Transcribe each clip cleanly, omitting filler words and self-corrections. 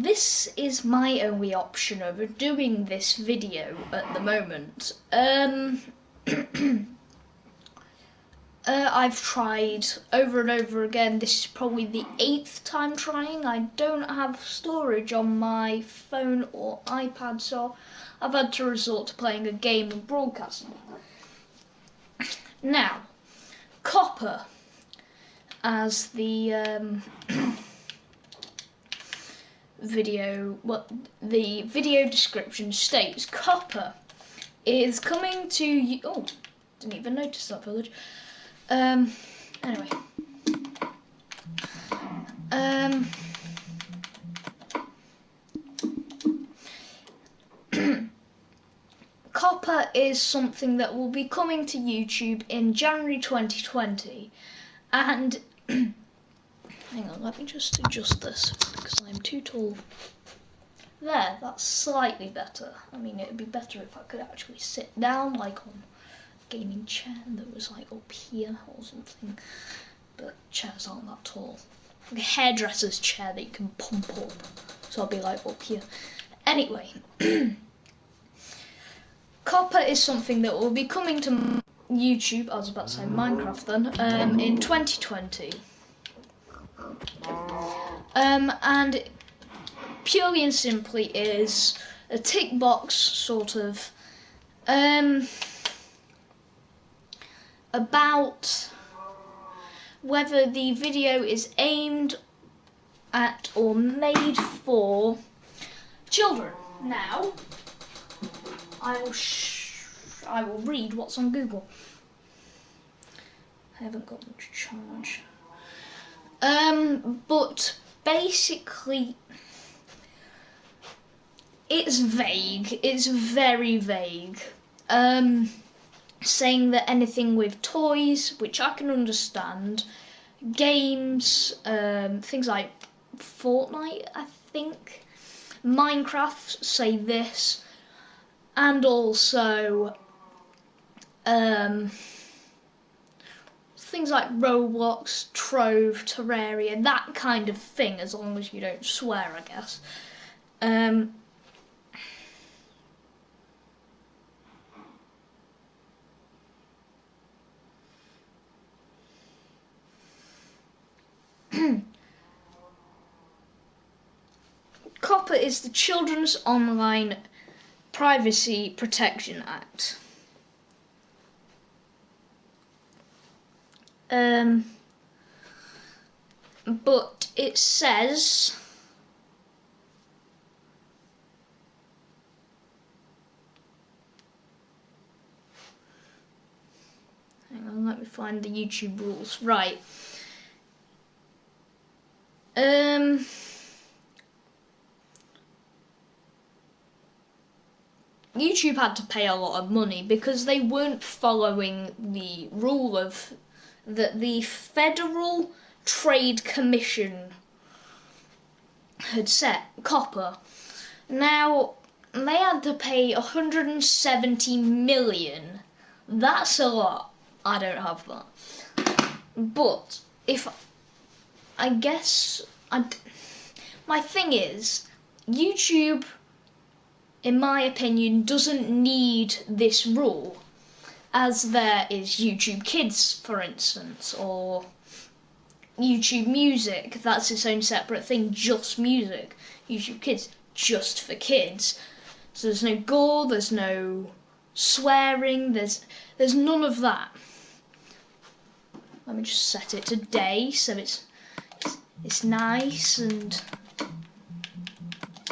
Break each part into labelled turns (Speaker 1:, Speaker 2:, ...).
Speaker 1: this is my only option of doing this video at the moment. I've tried over and over again. This is probably the 8th time trying. I don't have storage on my phone or iPad, so I've had to resort to playing a game and broadcasting. Now, COPPA, as the the video description states, COPPA is coming to you. Oh, didn't even notice that village. Anyway. COPPA is something that will be coming to YouTube in January 2020, and hang on, let me just adjust this because I'm too tall. There, that's slightly better. I mean, it'd be better if I could actually sit down, like on a gaming chair that was like up here or something. But chairs aren't that tall. Like a hairdresser's chair that you can pump up. So I'll be like up here. Anyway, COPPA is something that will be coming to YouTube. I was about to say Minecraft then. In 2020. And purely and simply is a tick box sort of about whether the video is aimed at or made for children. Now, I will read what's on Google. I haven't got much charge. But basically, it's vague. It's very vague. Saying that anything with toys, which I can understand, games, things like Fortnite, I think, Minecraft, say this, and also things like Roblox, Trove, Terraria, that kind of thing, as long as you don't swear, I guess. COPPA is the Children's Online Privacy Protection Act. But it says hang on, let me find the YouTube rules. Right. YouTube had to pay a lot of money because they weren't following the rule of that the Federal Trade Commission had set, COPPA. Now, they had to pay 170 million. That's a lot. I don't have that. But my thing is, YouTube, in my opinion, doesn't need this rule, as there is YouTube Kids, for instance, or YouTube Music. That's its own separate thing, just music. YouTube Kids, just for kids. So there's no gore, there's no swearing, there's none of that. Let me just set it to day, so it's nice and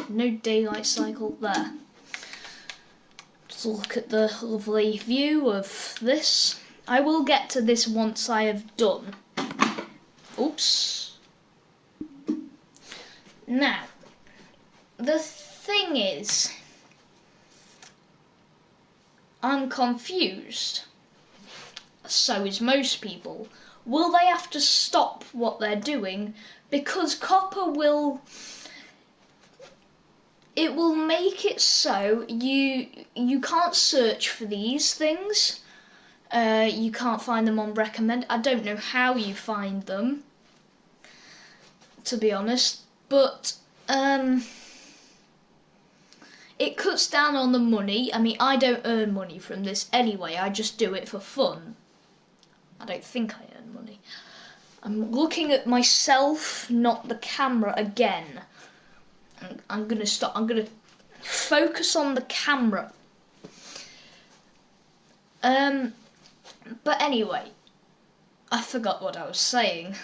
Speaker 1: no daylight cycle there. Just look at the lovely view of this. I will get to this once I have done. Oops. Now, the thing is, I'm confused. So is most people. Will they have to stop what they're doing? Because COPPA will make it so you can't search for these things. You can't find them on recommend. I don't know how you find them, to be honest, but It cuts down on the money. I mean, I don't earn money from this anyway. I just do it for fun. I don't think I earn money. I'm looking at myself, not the camera again. I'm gonna stop. I'm gonna focus on the camera. But anyway, I forgot what I was saying.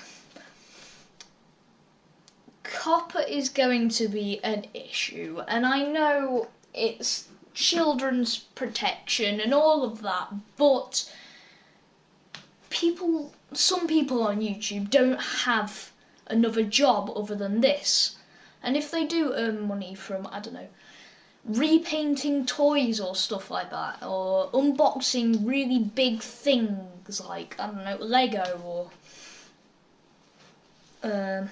Speaker 1: COPPA is going to be an issue, and I know it's children's protection and all of that, but some people on YouTube don't have another job other than this. And if they do earn money from, I don't know, repainting toys or stuff like that, or unboxing really big things like, I don't know, Lego, or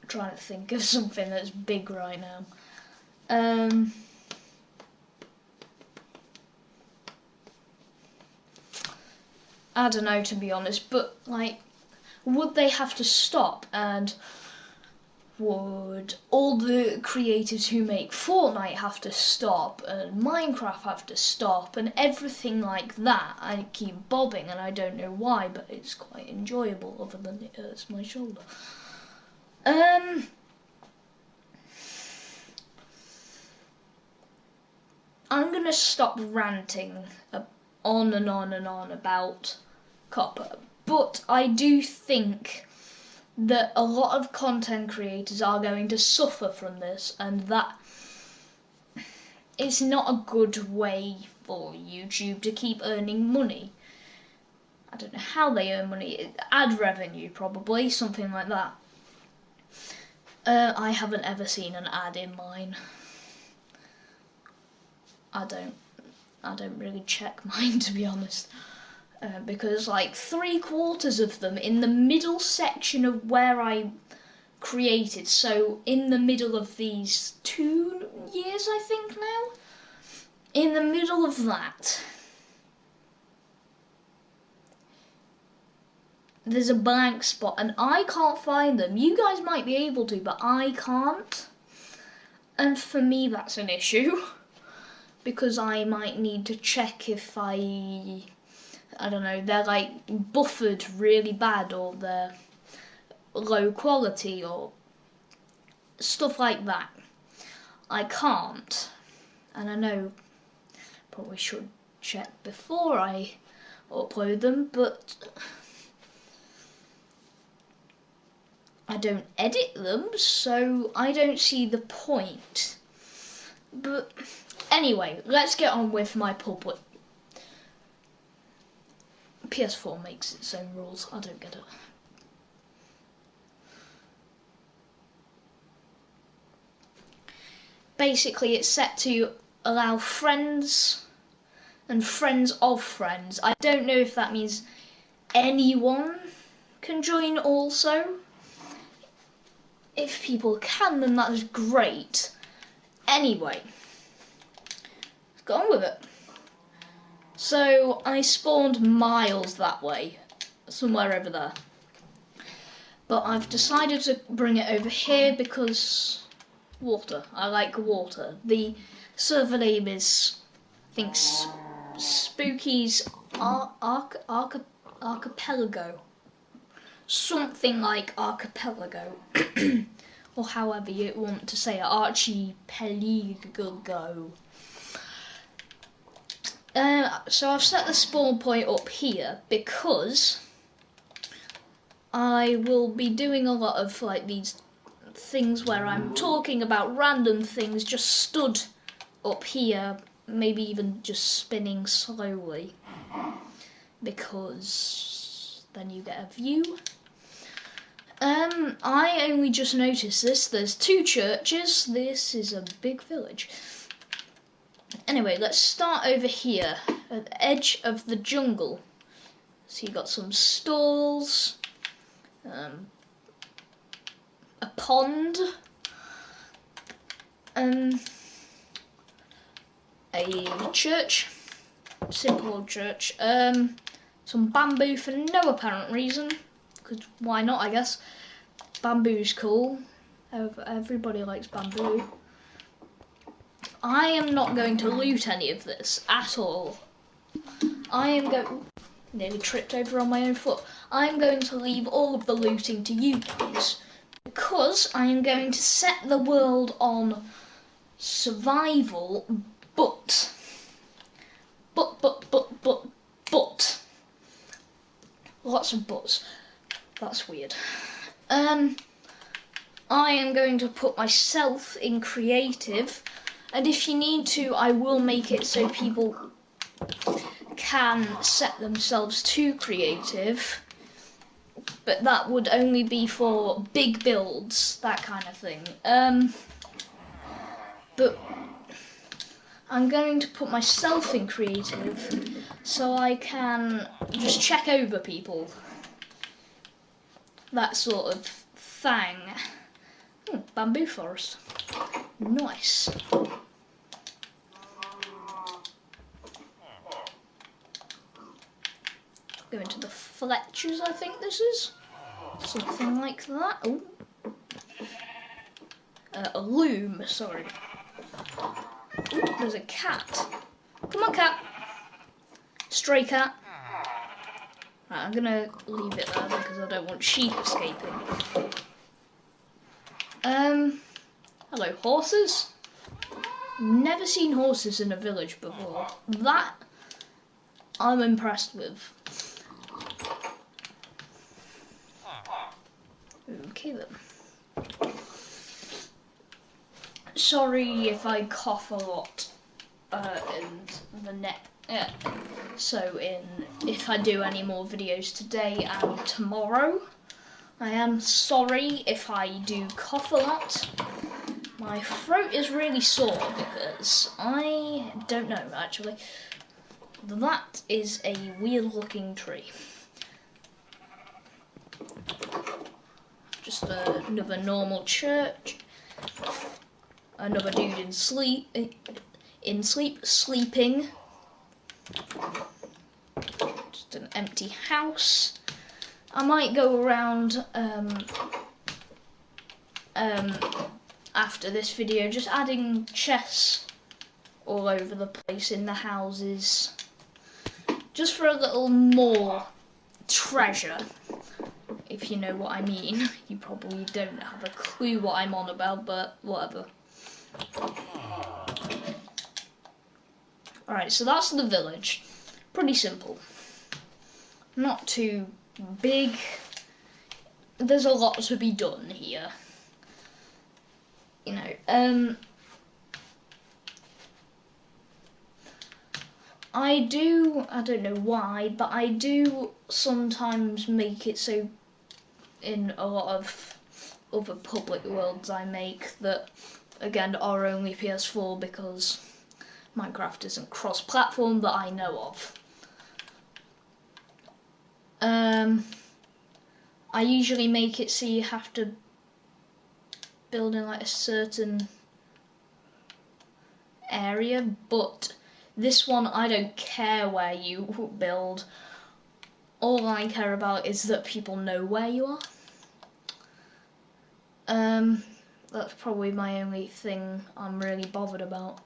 Speaker 1: trying to think of something that's big right now. I don't know, to be honest, but like, would they have to stop? And would all the creators who make Fortnite have to stop, and Minecraft have to stop, and everything like that? I keep bobbing and I don't know why, but it's quite enjoyable, other than it hurts my shoulder. I'm gonna stop ranting on and on and on about COPPA, but I do think that a lot of content creators are going to suffer from this, and that it's not a good way for YouTube to keep earning money. I don't know how they earn money. Ad revenue, probably, something like that. I haven't ever seen an ad in mine. I don't really check mine, to be honest. Because like 3/4 of them in the middle section of where I created, so in the middle of these 2 years, I think now, in the middle of that, there's a blank spot, and I can't find them. You guys might be able to, but I can't. And for me, that's an issue, because I might need to check if I don't know, they're like buffered really bad, or they're low quality, or stuff like that. I can't, and I know probably should check before I upload them, but I don't edit them, so I don't see the point. But anyway, let's get on with my public. PS4 makes its own rules. I don't get it. Basically, it's set to allow friends and friends of friends. I don't know if that means anyone can join also. If people can, then that is great. Anyway, let's go on with it. So I spawned miles that way, somewhere over there. But I've decided to bring it over here because water. I like water. The server name is, I think, Spooky's Archipelago. Something like Archipelago. Or however you want to say it. Archipelago. So I've set the spawn point up here because I will be doing a lot of like these things where I'm talking about random things just stood up here, maybe even just spinning slowly, because then you get a view. I only just noticed this. There's 2 churches. This is a big village. Anyway, let's start over here at the edge of the jungle. So you got some stalls, a pond, a church, simple old church, some bamboo for no apparent reason, because why not, I guess. Bamboo's cool. Everybody likes bamboo. I am not going to loot any of this at all. Nearly tripped over on my own foot. I'm going to leave all of the looting to you guys, because I am going to set the world on survival, but lots of buts. That's weird. I am going to put myself in creative, and if you need to, I will make it so people can set themselves to creative, but that would only be for big builds, that kind of thing. But I'm going to put myself in creative so I can just check over people. That sort of thing. Bamboo forest. Nice. Go into the Fletchers, I think this is. Something like that. Oh. A loom, sorry. Ooh, there's a cat. Come on, cat. Stray cat. Right, I'm gonna leave it there because I don't want sheep escaping. Hello, horses. Never seen horses in a village before. That I'm impressed with. Okay then. Sorry if I cough a lot in the net. If I do any more videos today and tomorrow, I am sorry if I do cough a lot. My throat is really sore because I don't know actually. That is a weird looking tree. Just another normal church. Another dude sleeping. Just an empty house. I might go around after this video, just adding chests all over the place in the houses, just for a little more treasure, if you know what I mean. You probably don't have a clue what I'm on about, but whatever. Alright, so that's the village. Pretty simple. Not too big. There's a lot to be done here. You know, I don't know why, but I do sometimes make it so in a lot of other public worlds I make that, again, are only PS4 because Minecraft isn't cross-platform that I know of. I usually make it so you have to build in like a certain area, but this one I don't care where you build. All I care about is that people know where you are. That's probably my only thing I'm really bothered about.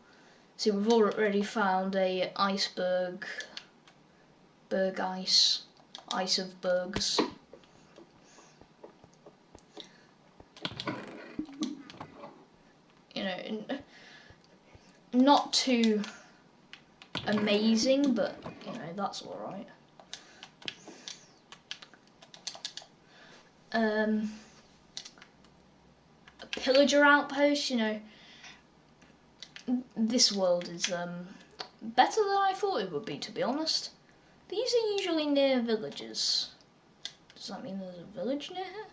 Speaker 1: See, we've already found a iceberg, ice of bergs. You know, not too amazing, but you know, that's alright. A pillager outpost, you know, this world is better than I thought it would be, to be honest. These are usually near villages. Does that mean there's a village near here?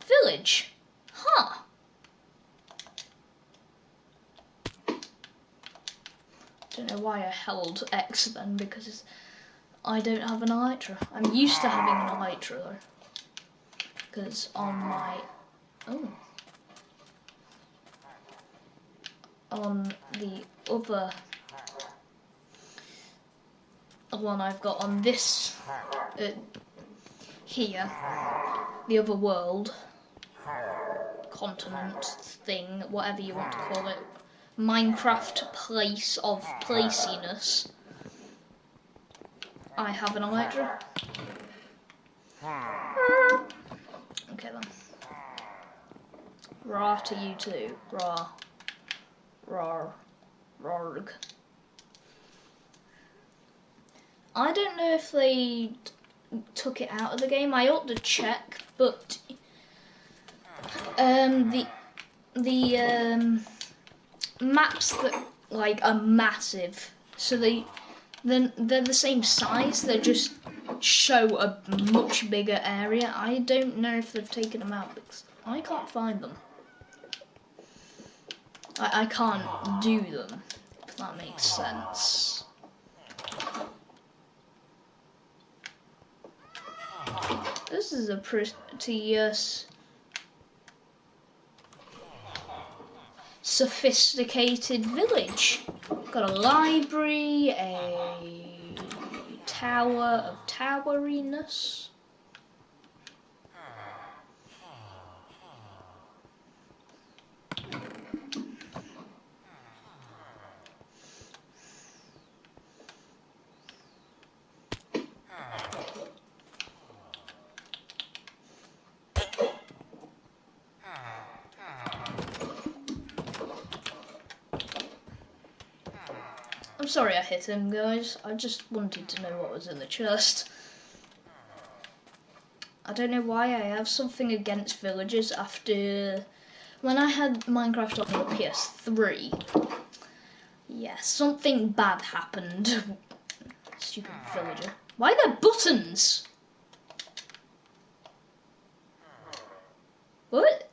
Speaker 1: Village? Huh. Don't know why I held X then, because I don't have an elytra. I'm used to having an elytra though. Because on my... on the other one I've got on this here, the other world, continent thing, whatever you want to call it. Minecraft place of placiness. I have an Elytra. Okay then. Raw to you too. Raw. Rawr. Rorg. I don't know if they took it out of the game. I ought to check, but the maps that like are massive, so they're the same size. They just show a much bigger area. I don't know if they've taken them out because I can't find them. I can't do them, if that makes sense. This is a pretty sophisticated village. Got a library, a tower of toweriness. I'm sorry I hit him, guys. I just wanted to know what was in the chest. I don't know why I have something against villagers after when I had Minecraft on the PS3. Yeah, something bad happened. Stupid villager. Why are there buttons? What?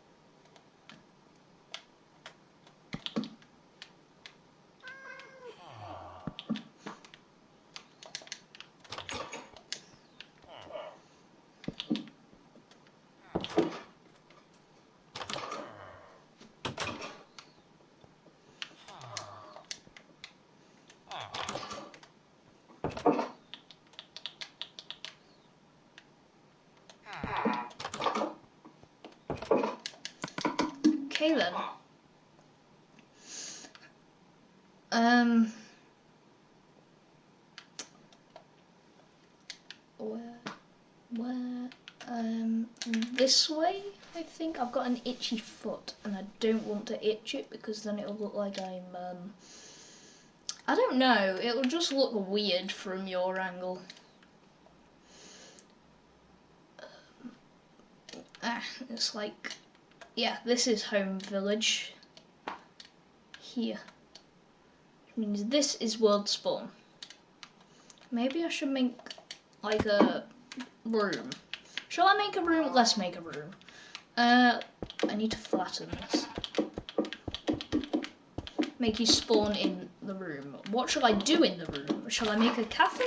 Speaker 1: Okay then. This way, I think. I've got an itchy foot, and I don't want to itch it because then it'll look like I'm, I don't know, it'll just look weird from your angle. It's like, yeah, this is home village. Here. Which means this is world spawn. Maybe I should make, like, a room. Shall I make a room? Let's make a room. I need to flatten this. Make you spawn in the room. What shall I do in the room? Shall I make a cafe?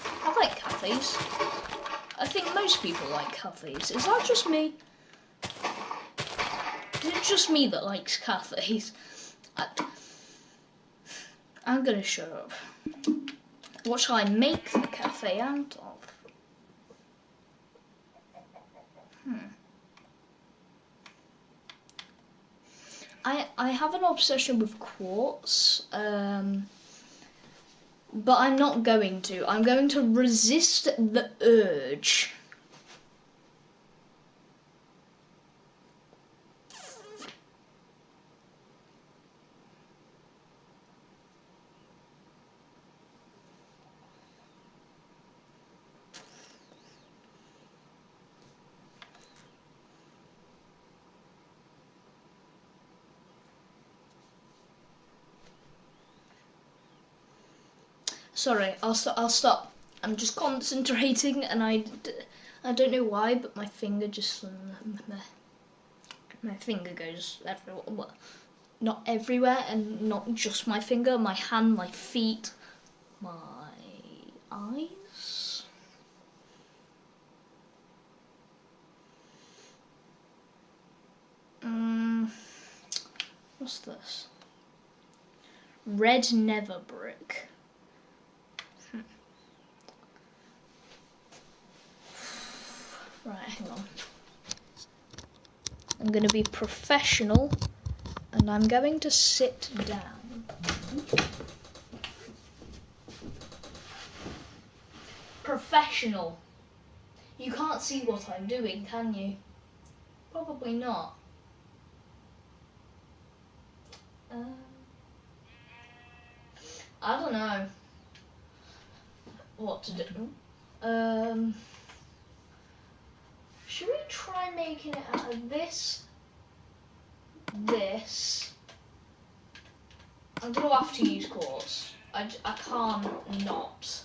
Speaker 1: I like cafes. I think most people like cafes. Is that just me? Is it just me that likes cafes? I'm gonna shut up. What shall I make the cafe out of? I have an obsession with quartz, but I'm not going to. I'm going to resist the urge. Sorry, I'll stop. I'm just concentrating, and I don't know why, but my finger just my finger goes everywhere. Well, not everywhere, and not just my finger. My hand, my feet, my eyes. What's this? Red nether brick. Right, hang on. I'm going to be professional, and I'm going to sit down. Professional. You can't see what I'm doing, can you? Probably not. I don't know what to do. Should we try making it out of this? I'm going to have to use quartz. I can't not.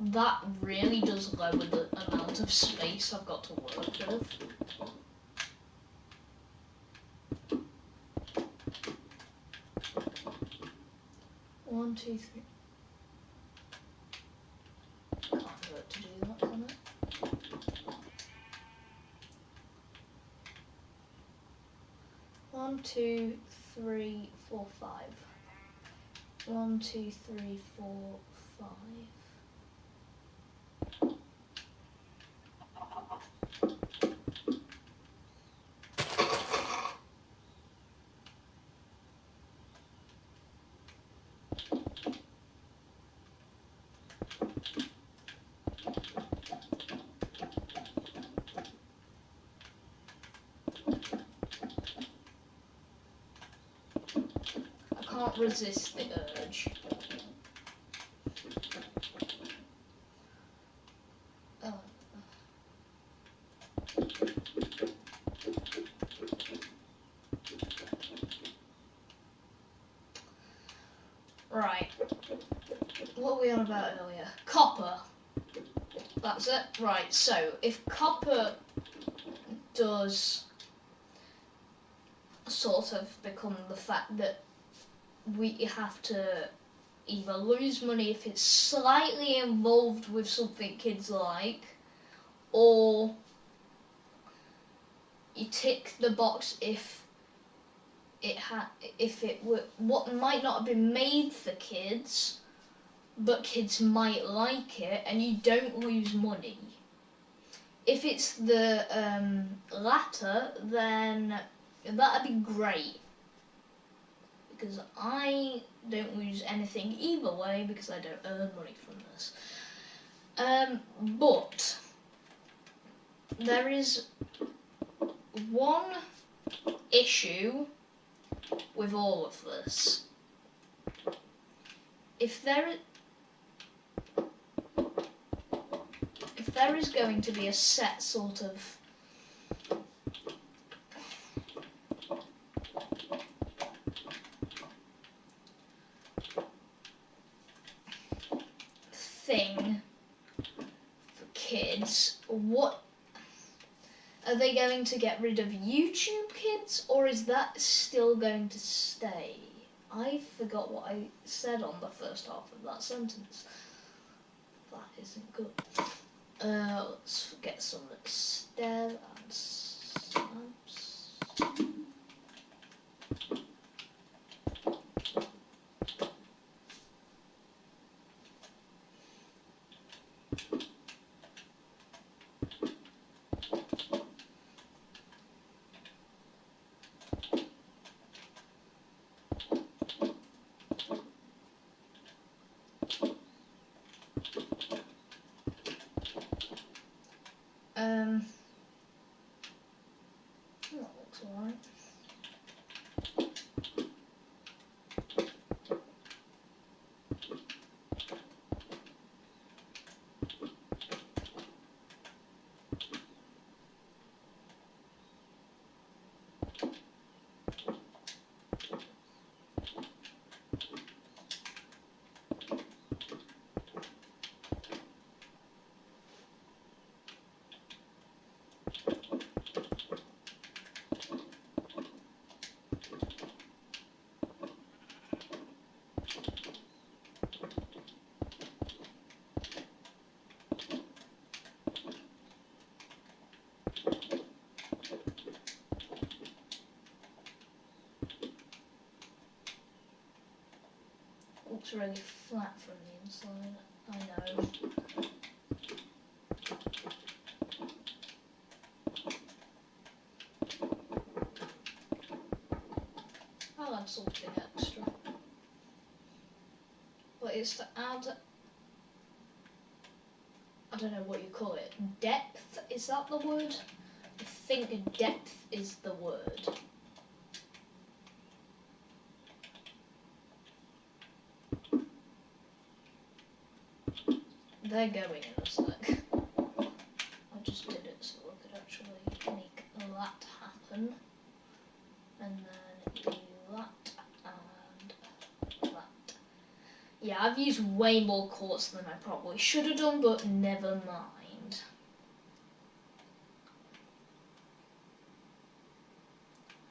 Speaker 1: That really does lower the amount of space I've got to work with. One, two, three. Can't hurt to do that, can it? One, two, three, four, five. 1, 2, 3, 4, 5. I can't resist the urge. Oh. Right. What were we on about earlier? COPPA. That's it? Right, so if COPPA does sort of become the fact that we have to either lose money if it's slightly involved with something kids like, or you tick the box if it were what might not have been made for kids, but kids might like it, and you don't lose money. If it's the latter, then that'd be great, because I don't lose anything either way because I don't earn money from this. But there is one issue with all of this. If there is going to be a set sort of thing for kids, what are they going to get rid of YouTube Kids, or is that still going to stay? I forgot what I said on the first half of that sentence. That isn't good. Let's get some instead and slabs. That looks alright. looks really flat from the inside. I know. I'll add something extra. But it's to add, I don't know what you call it, depth? Is that the word? I think depth is the word. They're going in a sec. I just did it so I could actually make that happen. And then do that and that. Yeah, I've used way more quartz than I probably should have done, but never mind.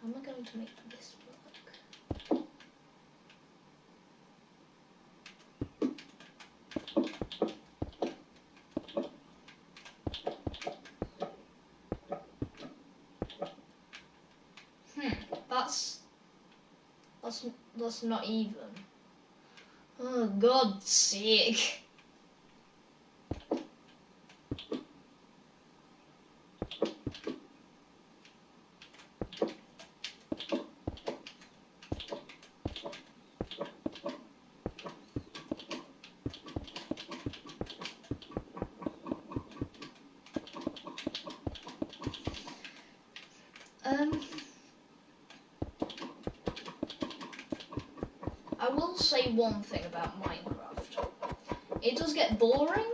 Speaker 1: How am I going to make this work? That's not even. Oh, God's sake. I will say one thing about Minecraft. It does get boring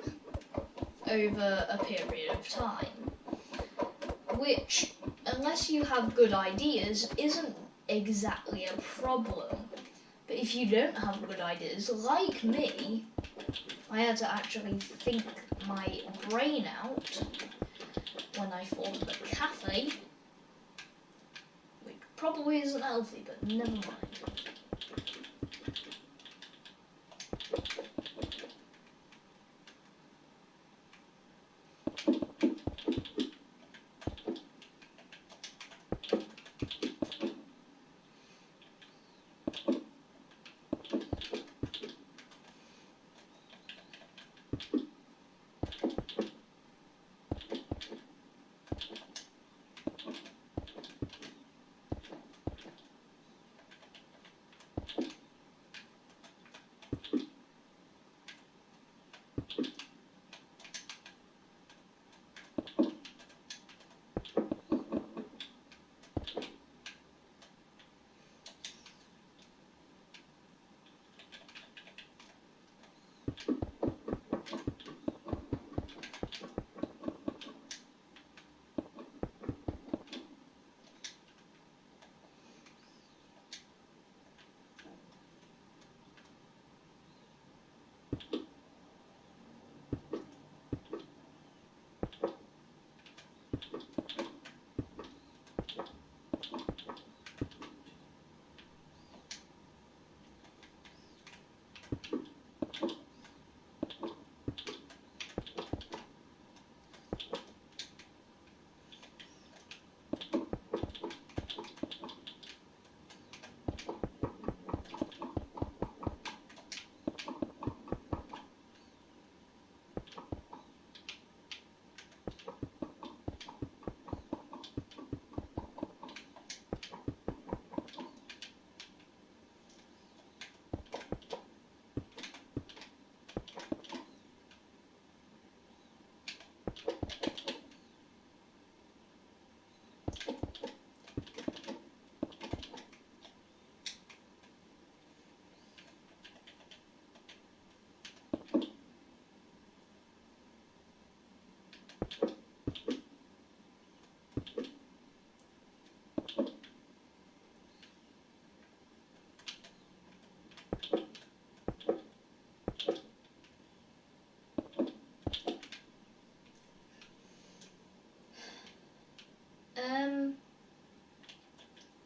Speaker 1: over a period of time, which, unless you have good ideas, isn't exactly a problem. But if you don't have good ideas, like me, I had to actually think my brain out when I formed the cafe, which probably isn't healthy, but never mind.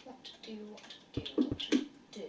Speaker 1: What to do, what to do, what to do.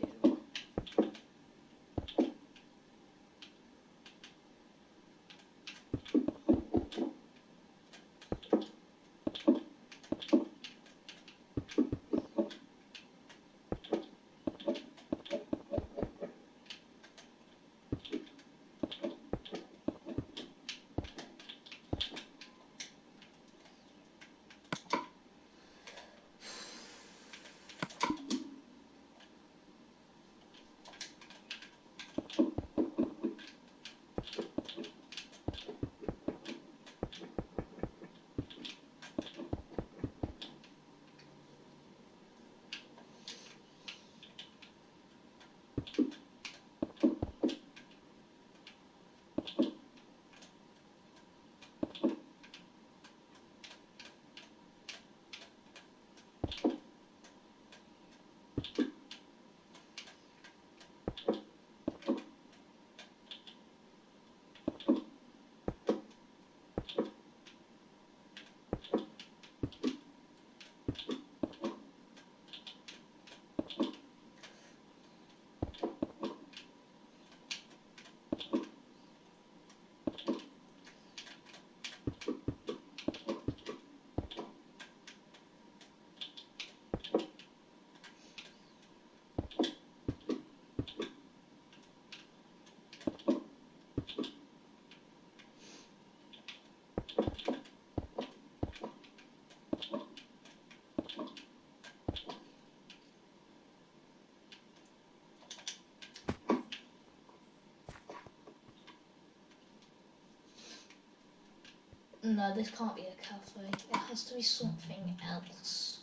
Speaker 1: No, this can't be a cafe. It has to be something else.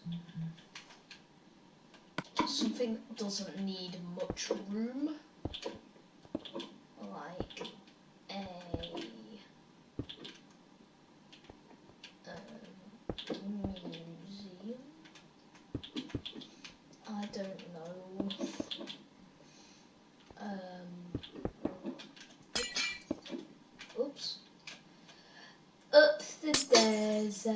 Speaker 1: Something that doesn't need much room. Like a museum. I don't know. Oops. Up the stairs.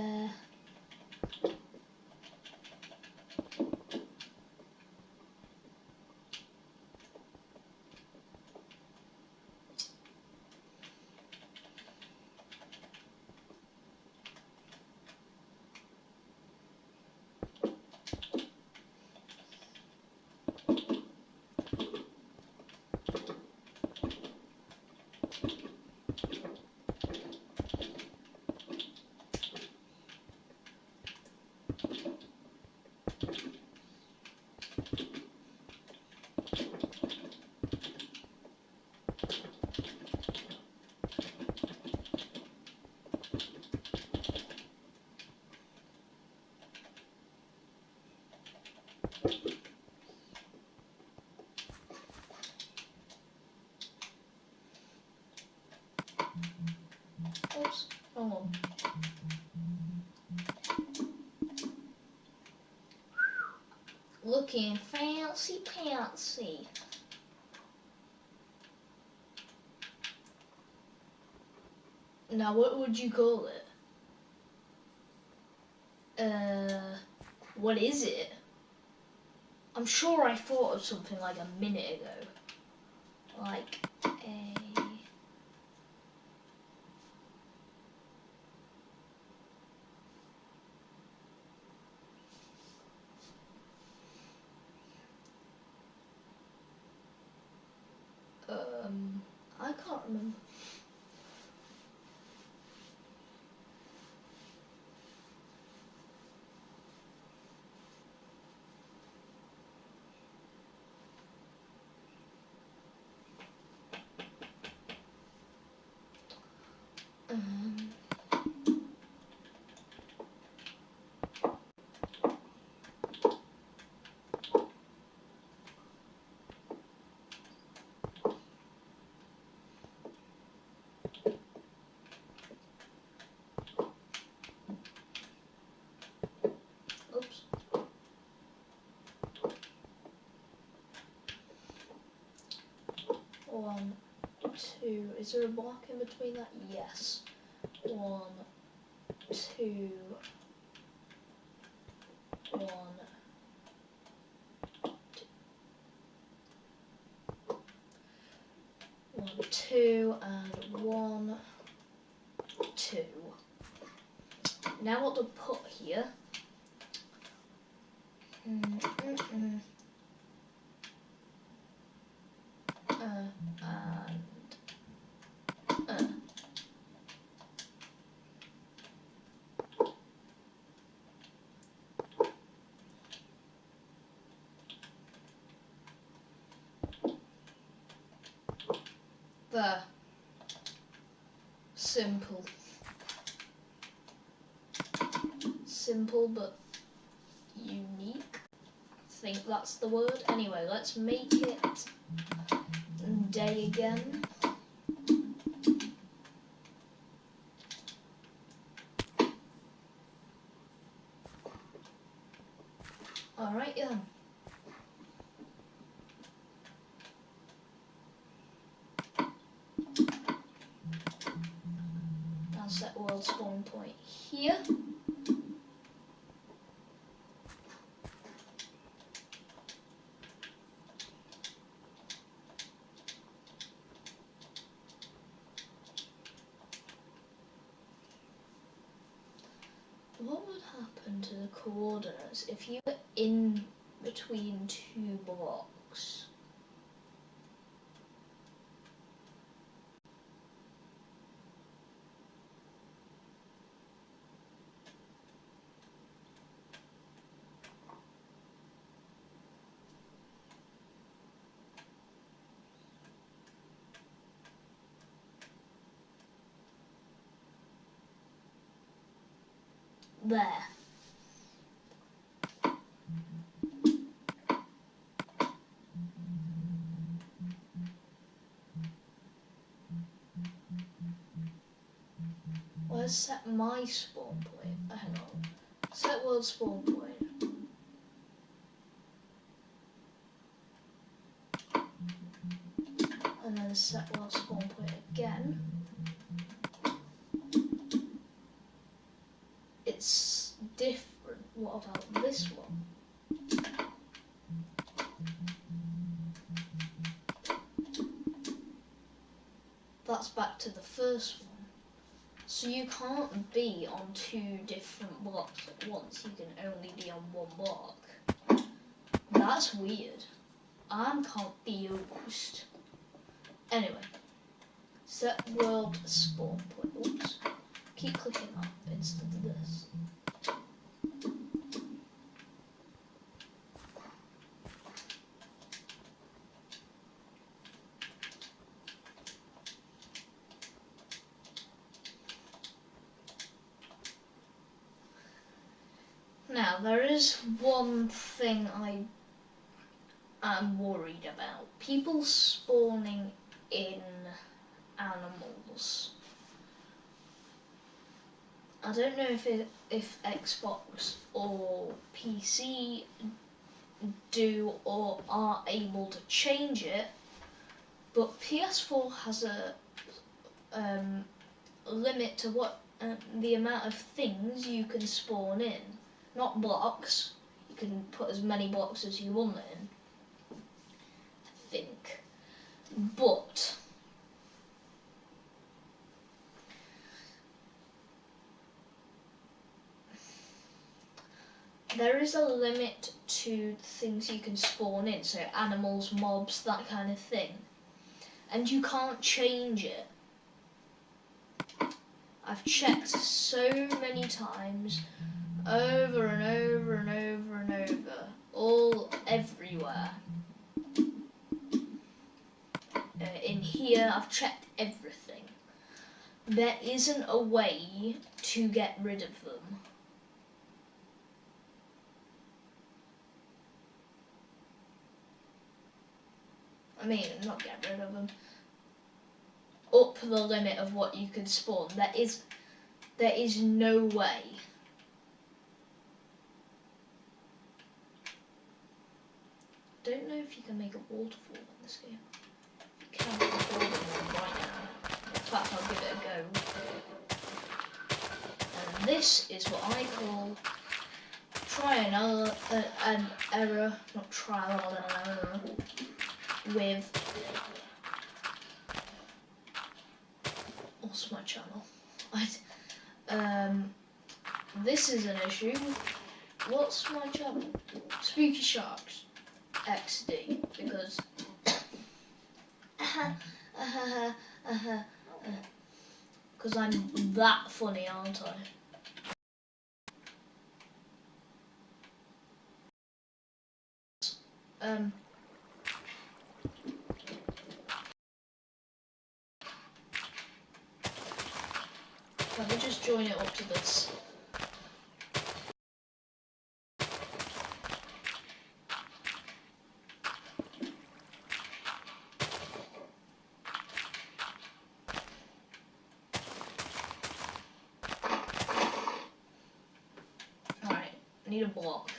Speaker 1: Oops. Hold on. Looking fancy pantsy. Now, what would you call it? What is it? I'm sure I thought of something like a minute ago. Like a... I can't remember. Oops. One, two. Is there a block in between that? Yes. 1, 2, 1, 1, 2, and 1, 2. Now what to put here? And there. Simple. Simple but unique. I think that's the word. Anyway, let's make it day again. Alright then. Now set world spawn point here. What would happen to the coordinates if you were in between two blocks? there. Let's set my spawn point. Hang on. Set world spawn point. And then set world spawn point again. It's different. What about this one? That's back to the first one. So you can't be on 2 different blocks at once. You can only be on 1 block. That's weird. I'm confused. Anyway, set world spawn point. Oops. Keep clicking up instead of this. Now, there is one thing I am worried about. People spawning in animals. I don't know if Xbox or PC do or are able to change it, but PS4 has a limit to what the amount of things you can spawn in. Not blocks. You can put as many blocks as you want in, I think. But there is a limit to things you can spawn in, so animals, mobs, that kind of thing. And you can't change it. I've checked so many times, over and over and over and over, all everywhere. In here, I've checked everything. There isn't a way to get rid of them. I mean, not get rid of them. Up the limit of what you can spawn. There is no way. Don't know if you can make a waterfall in this game. You can make a waterfall right now. In fact, I'll give it a go. And this is what I call trial and error, not trial and error, with what's my channel? This is an issue. What's my channel? Spooky Sharks XD, because because I'm that funny, aren't I? Let me just join it up to this. Alright, I need a block.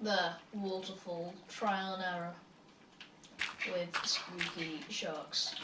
Speaker 1: There, waterfall, trial and error with spooky sharks.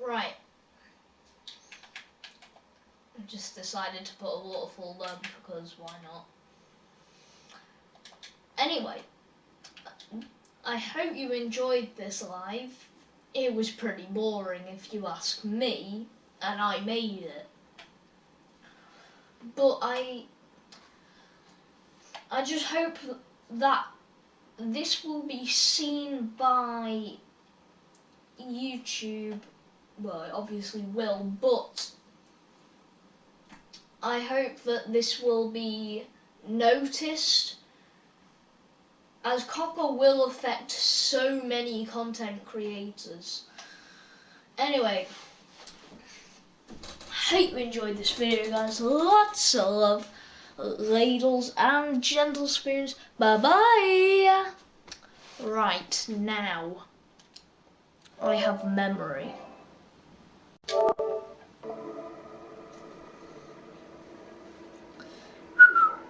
Speaker 1: Right. I just decided to put a waterfall there because why not? Anyway, I hope you enjoyed this live. It was pretty boring if you ask me, and I made it. But I just hope that this will be seen by YouTube. Well, it obviously will, but I hope that this will be noticed, as COPPA will affect so many content creators. Anyway, hope you enjoyed this video, guys. Lots of love, ladles and gentle spoons. Bye bye. Right, now I have memory.